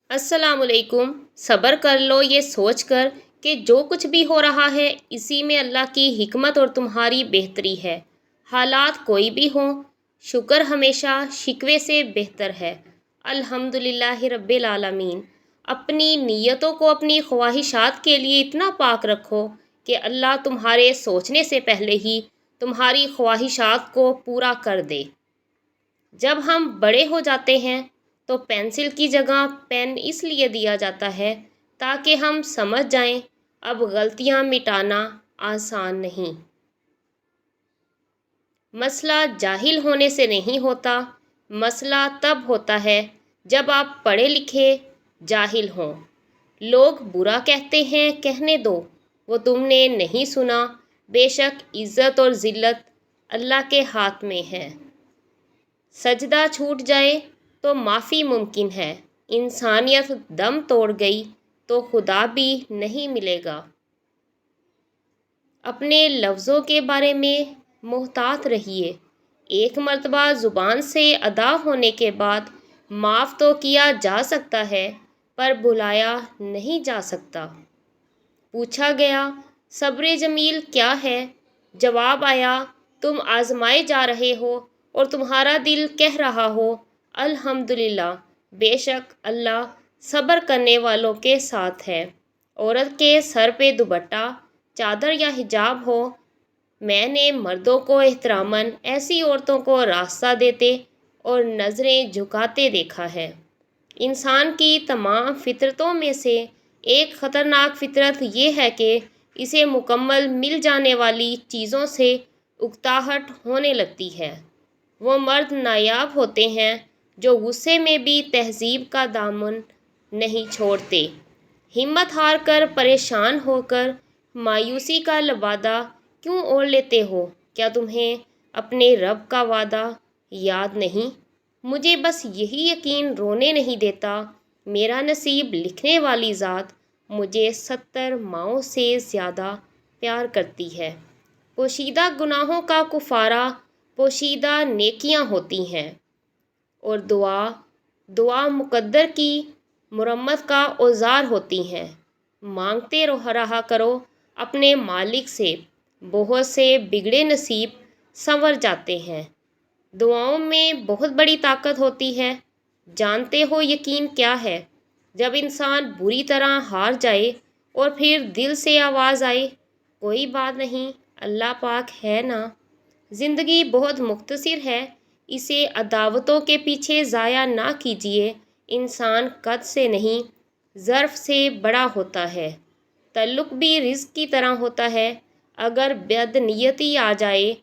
السلام علیکم۔ صبر کر لو یہ سوچ کر کہ جو کچھ بھی ہو رہا ہے اسی میں اللہ کی حکمت اور تمہاری بہتری ہے۔ حالات کوئی بھی ہوں، شکر ہمیشہ شکوے سے بہتر ہے۔ الحمدللہ رب العالمین۔ اپنی نیتوں کو اپنی خواہشات کے لیے اتنا پاک رکھو کہ اللہ تمہارے سوچنے سے پہلے ہی تمہاری خواہشات کو پورا کر دے۔ جب ہم بڑے ہو جاتے ہیں تو پینسل کی جگہ پین اس لیے دیا جاتا ہے تاکہ ہم سمجھ جائیں اب غلطیاں مٹانا آسان نہیں۔ مسئلہ جاہل ہونے سے نہیں ہوتا، مسئلہ تب ہوتا ہے جب آپ پڑھے لکھے جاہل ہوں۔ لوگ برا کہتے ہیں، کہنے دو، وہ تم نے نہیں سنا۔ بے شک عزت اور ذلت اللہ کے ہاتھ میں ہے۔ سجدہ چھوٹ جائے تو معافی ممکن ہے، انسانیت دم توڑ گئی تو خدا بھی نہیں ملے گا۔ اپنے لفظوں کے بارے میں محتاط رہیے۔ ایک مرتبہ زبان سے ادا ہونے کے بعد معاف تو کیا جا سکتا ہے پر بھلایا نہیں جا سکتا۔ پوچھا گیا، صبر جمیل کیا ہے؟ جواب آیا، تم آزمائے جا رہے ہو اور تمہارا دل کہہ رہا ہو الحمدللہ، بے شک اللہ صبر کرنے والوں کے ساتھ ہے۔ عورت کے سر پہ دوپٹہ، چادر یا حجاب ہو، میں نے مردوں کو احتراماً ایسی عورتوں کو راستہ دیتے اور نظریں جھکاتے دیکھا ہے۔ انسان کی تمام فطرتوں میں سے ایک خطرناک فطرت یہ ہے کہ اسے مکمل مل جانے والی چیزوں سے اکتاہٹ ہونے لگتی ہے۔ وہ مرد نایاب ہوتے ہیں جو غصے میں بھی تہذیب کا دامن نہیں چھوڑتے۔ ہمت ہار کر، پریشان ہو کر مایوسی کا لبادہ کیوں اوڑھ لیتے ہو؟ کیا تمہیں اپنے رب کا وعدہ یاد نہیں؟ مجھے بس یہی یقین رونے نہیں دیتا، میرا نصیب لکھنے والی ذات مجھے 70 ماؤں سے زیادہ پیار کرتی ہے۔ پوشیدہ گناہوں کا کفارہ پوشیدہ نیکیاں ہوتی ہیں، اور دعا مقدر کی مرمت کا اوزار ہوتی ہیں۔ مانگتے رہا کرو اپنے مالک سے، بہت سے بگڑے نصیب سنور جاتے ہیں۔ دعاؤں میں بہت بڑی طاقت ہوتی ہے۔ جانتے ہو یقین کیا ہے؟ جب انسان بری طرح ہار جائے اور پھر دل سے آواز آئے، کوئی بات نہیں، اللہ پاک ہے نا۔ زندگی بہت مختصر ہے، اسے عداوتوں کے پیچھے ضائع نہ کیجیے۔ انسان قد سے نہیں، ظرف سے بڑا ہوتا ہے۔ تعلق بھی رزق کی طرح ہوتا ہے، اگر بد نیتی آ جائے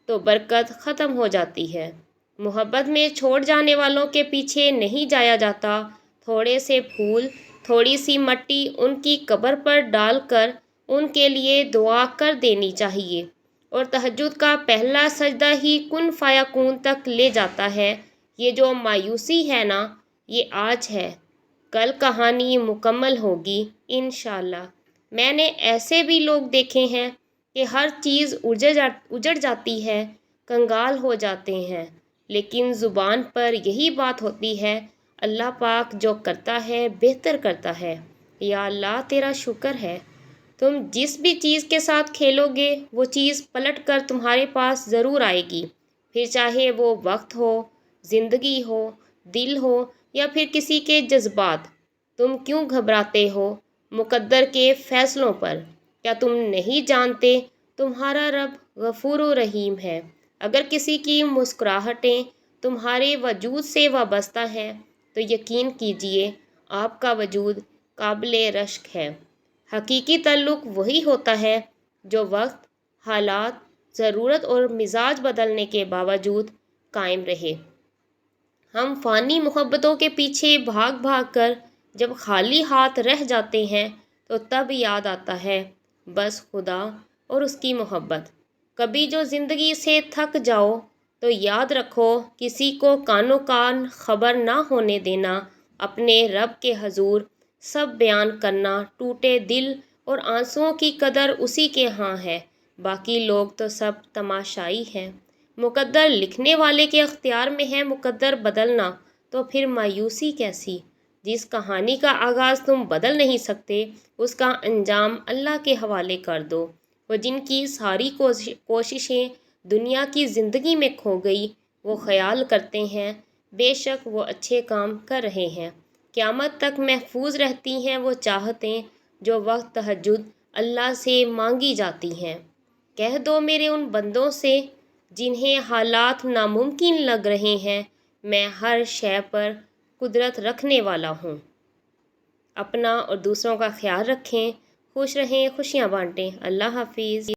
تو برکت ختم ہو جاتی ہے۔ محبت میں چھوڑ جانے والوں کے پیچھے نہیں جایا جاتا۔ تھوڑے سے پھول، تھوڑی سی مٹی ان کی قبر پر ڈال کر ان کے لیے دعا کر دینی چاہیے، اور تہجد کا پہلا سجدہ ہی کن فیکون تک لے جاتا ہے۔ یہ جو مایوسی ہے نا، یہ آج ہے، کل کہانی مکمل ہوگی انشاءاللہ۔ میں نے ایسے بھی لوگ دیکھے ہیں کہ ہر چیز اجڑ جاتی ہے، کنگال ہو جاتے ہیں، لیکن زبان پر یہی بات ہوتی ہے، اللہ پاک جو کرتا ہے بہتر کرتا ہے۔ یا اللہ تیرا شکر ہے، تم جس بھی چیز کے ساتھ کھیلو گے وہ چیز پلٹ کر تمہارے پاس ضرور آئے گی، پھر چاہے وہ وقت ہو، زندگی ہو، دل ہو یا پھر کسی کے جذبات۔ تم کیوں گھبراتے ہو مقدر کے فیصلوں پر؟ کیا تم نہیں جانتے تمہارا رب غفور و رحیم ہے؟ اگر کسی کی مسکراہٹیں تمہارے وجود سے وابستہ ہیں تو یقین کیجیے آپ کا وجود قابل رشک ہے۔ حقیقی تعلق وہی ہوتا ہے جو وقت، حالات، ضرورت اور مزاج بدلنے کے باوجود قائم رہے۔ ہم فانی محبتوں کے پیچھے بھاگ بھاگ کر جب خالی ہاتھ رہ جاتے ہیں تو تب یاد آتا ہے بس خدا اور اس کی محبت۔ کبھی جو زندگی سے تھک جاؤ تو یاد رکھو، کسی کو کانوں کان خبر نہ ہونے دینا، اپنے رب کے حضور سب بیان کرنا، ٹوٹے دل اور آنسوؤں کی قدر اسی کے ہاں ہے، باقی لوگ تو سب تماشائی ہیں۔ مقدر لکھنے والے کے اختیار میں ہے مقدر بدلنا، تو پھر مایوسی کیسی؟ جس کہانی کا آغاز تم بدل نہیں سکتے اس کا انجام اللہ کے حوالے کر دو۔ وہ جن کی ساری کوششیں دنیا کی زندگی میں کھو گئی، وہ خیال کرتے ہیں بے شک وہ اچھے کام کر رہے ہیں، قیامت تک محفوظ رہتی ہیں وہ چاہتیں جو وقت تہجد اللہ سے مانگی جاتی ہیں۔ کہہ دو میرے ان بندوں سے جنہیں حالات ناممکن لگ رہے ہیں، میں ہر شے پر قدرت رکھنے والا ہوں۔ اپنا اور دوسروں کا خیال رکھیں، خوش رہیں، خوشیاں بانٹیں۔ اللہ حافظ۔